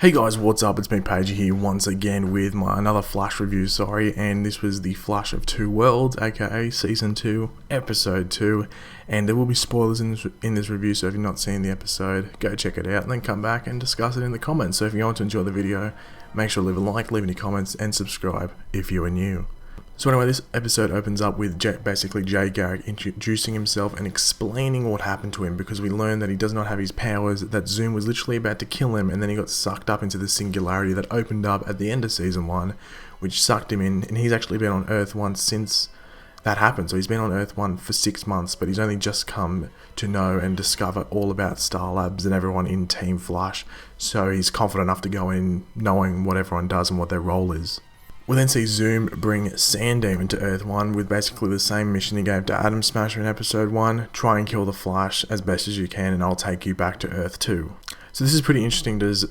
Hey guys, what's up? It's me, Pagey here, once again with another Flash review, and this was the Flash of Two Worlds, aka Season 2, Episode 2, and there will be spoilers in this review, so if you've not seen the episode, go check it out, and then come back and discuss it in the comments. So if you want to enjoy the video, make sure to leave a like, leave any comments, and subscribe if you are new. So anyway, this episode opens up with basically Jay Garrick introducing himself and explaining what happened to him, because we learn that he does not have his powers, that Zoom was literally about to kill him, and then he got sucked up into the singularity that opened up at the end of Season 1, which sucked him in, and he's actually been on Earth 1 since that happened. So he's been on Earth 1 for 6 months, but he's only just come to know and discover all about Star Labs and everyone in Team Flash, so he's confident enough to go in knowing what everyone does and what their role is. We then see Zoom bring Sandemon to Earth 1 with basically the same mission he gave to Atom Smasher in Episode 1, try and kill the Flash as best as you can and I'll take you back to Earth 2. So this is pretty interesting, because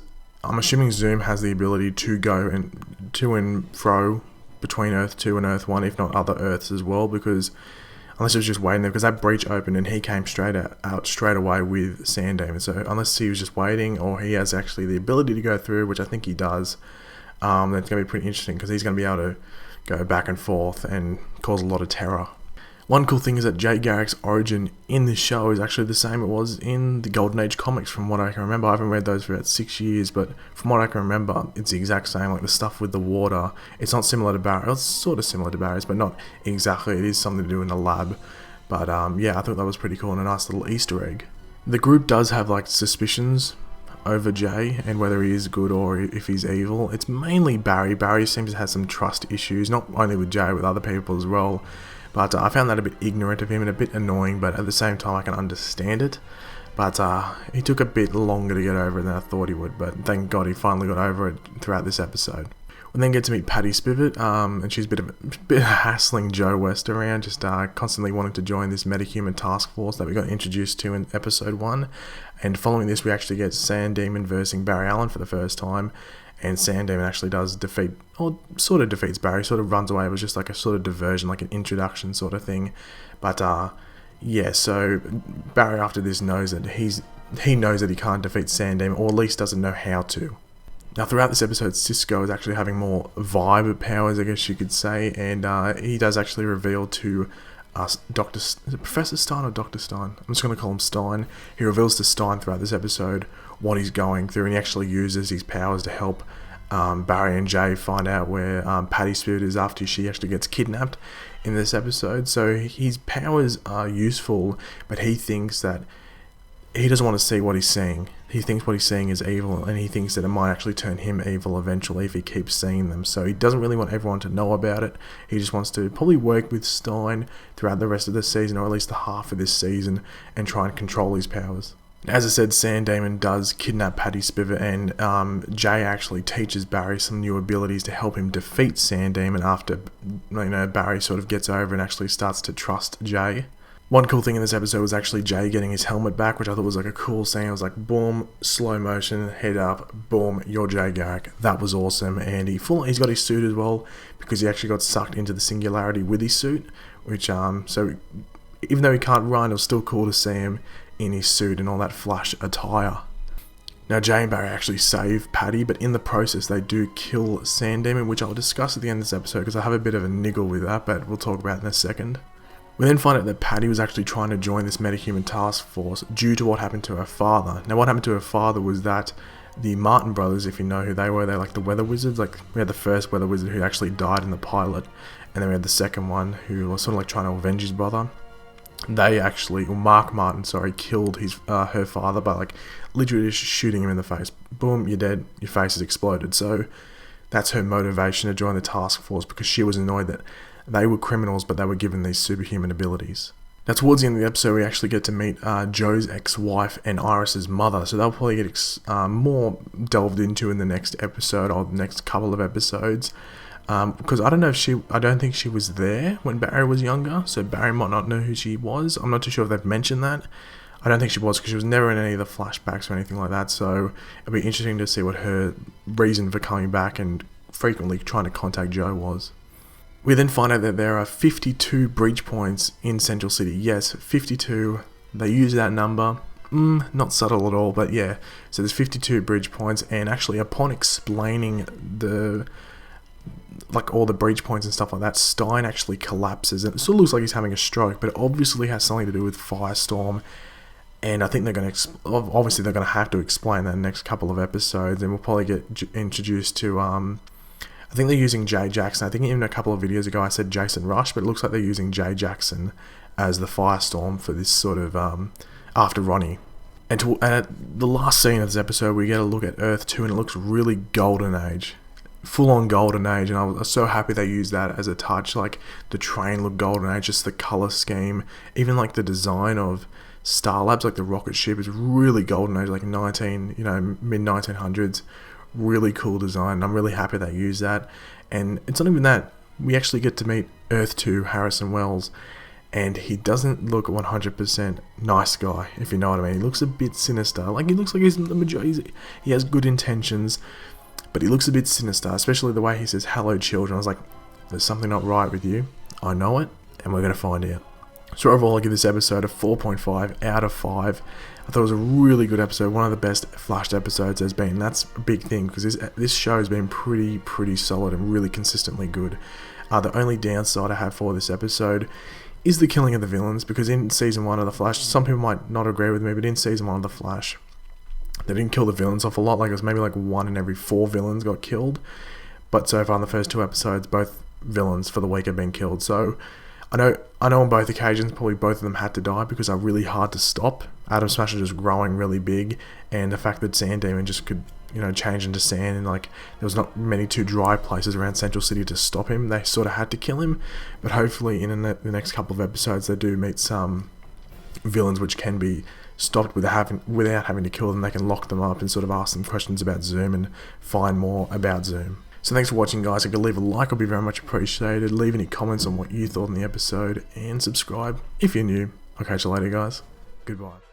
I'm assuming Zoom has the ability to go and to and fro between Earth 2 and Earth 1, if not other Earths as well, because unless he was just waiting there, because that breach opened and he came out straight away with Sandemon. So unless he was just waiting, or he has actually the ability to go through, which I think he does, that's going to be pretty interesting, because he's going to be able to go back and forth and cause a lot of terror. One cool thing is that Jay Garrick's origin in this show is actually the same it was in the Golden Age comics, from what I can remember. I haven't read those for about 6 years, but from what I can remember, it's the exact same. Like the stuff with the water, it's not similar to Barry. It's sort of similar to Barry's, but not exactly. It is something to do in the lab. But yeah, I thought that was pretty cool and a nice little Easter egg. The group does have like suspicions over Jay and whether he is good or if he's evil. It's mainly Barry. Barry seems to have some trust issues, not only with Jay, with other people as well. But I found that a bit ignorant of him and a bit annoying, but at the same time I can understand it. But he took a bit longer to get over it than I thought he would, but thank God he finally got over it throughout this episode. We then get to meet Patty Spivot, and she's a bit of hassling Joe West around, just constantly wanting to join this metahuman task force that we got introduced to in Episode 1. And following this, we actually get Sandemon versing Barry Allen for the first time, and Sandemon actually does defeat, or sort of defeats Barry, sort of runs away. It was just like a sort of diversion, like an introduction sort of thing. But yeah, so Barry after this knows that he knows that he can't defeat Sandemon, or at least doesn't know how to. Now, throughout this episode, Cisco is actually having more vibe powers, I guess you could say, and he does actually reveal to us, Professor Stein or Dr. Stein? I'm just going to call him Stein. He reveals to Stein throughout this episode what he's going through, and he actually uses his powers to help Barry and Jay find out where Patty Spivot is after she actually gets kidnapped in this episode. So his powers are useful, but he thinks that he doesn't want to see what he's seeing. He thinks what he's seeing is evil, and he thinks that it might actually turn him evil eventually if he keeps seeing them. So he doesn't really want everyone to know about it. He just wants to probably work with Stein throughout the rest of the season, or at least the half of this season, and try and control his powers. As I said, Sandemon does kidnap Patty Spivot, and Jay actually teaches Barry some new abilities to help him defeat Sandemon after Barry sort of gets over and actually starts to trust Jay. One cool thing in this episode was actually Jay getting his helmet back, which I thought was like a cool scene. It was like, boom, slow motion, head up, boom, you're Jay Garrick. That was awesome. And he's got his suit as well, because he actually got sucked into the singularity with his suit, which, so even though he can't run, it was still cool to see him in his suit and all that Flash attire. Now, Jay and Barry actually save Patty, but in the process, they do kill Sandemon, which I'll discuss at the end of this episode, because I have a bit of a niggle with that, but we'll talk about it in a second. We then find out that Patty was actually trying to join this metahuman task force due to what happened to her father. Now, what happened to her father was that the Martin brothers, if you know who they were, they're like the weather wizards. Like, we had the first weather wizard who actually died in the pilot, and then we had the second one who was sort of like trying to avenge his brother. They actually, or Mark Martin, killed her father by like literally just shooting him in the face. Boom, you're dead, your face has exploded. So that's her motivation to join the task force, because she was annoyed that they were criminals, but they were given these superhuman abilities. Now, towards the end of the episode, we actually get to meet Joe's ex-wife and Iris's mother, so they'll probably get more delved into in the next episode, or the next couple of episodes, because I don't think she was there when Barry was younger, so Barry might not know who she was. I'm not too sure if they've mentioned that. I don't think she was, because she was never in any of the flashbacks or anything like that, so it'll be interesting to see what her reason for coming back and frequently trying to contact Joe was. We then find out that there are 52 breach points in Central City. Yes, 52. They use that number not subtle at all, but yeah. So there's 52 bridge points, and actually upon explaining all the breach points and stuff like that, Stein actually collapses, and it sort of looks like he's having a stroke, but it obviously has something to do with Firestorm. And I think they're going to obviously they're going to have to explain that in the next couple of episodes, and we'll probably get introduced to I think they're using Jay Jackson. I think even a couple of videos ago I said Jason Rush, but it looks like they're using Jay Jackson as the Firestorm for this sort of after Ronnie. And at the last scene of this episode, we get a look at Earth 2, and it looks really Golden Age. Full-on Golden Age, and I was so happy they used that as a touch. Like, the train looked Golden Age, just the colour scheme, even like the design of Star Labs, like the rocket ship, is really Golden Age, like mid-1900s. Really cool design, and I'm really happy they used that. And it's not even that, we actually get to meet Earth 2 Harrison Wells, and he doesn't look 100% nice guy, if you know what I mean. He looks a bit sinister. Like, he looks like he has good intentions, but he looks a bit sinister, especially the way he says, "Hello, children." I was like, there's something not right with you. I know it, and we're going to find out. So overall, I'll give this episode a 4.5 out of 5. I thought it was a really good episode, one of the best Flash episodes there's been. That's a big thing, because this show has been pretty solid and really consistently good. The only downside I have for this episode is the killing of the villains, because in Season 1 of The Flash, some people might not agree with me, but in Season 1 of The Flash, they didn't kill the villains off a lot. Like, it was maybe like 1 in every 4 villains got killed. But so far in the first 2 episodes, both villains for the week have been killed. So I know on both occasions, probably both of them had to die because they're really hard to stop. Atom Smasher just growing really big, and the fact that Sand Demon just could, change into sand, and like there was not many too dry places around Central City to stop him. They sort of had to kill him. But hopefully in the next couple of episodes, they do meet some villains which can be stopped without having to kill them. They can lock them up and sort of ask them questions about Zoom and find more about Zoom. So thanks for watching, guys. If you could leave a like, it'll be very much appreciated. Leave any comments on what you thought in the episode, and subscribe if you're new. I'll catch you later, guys. Goodbye.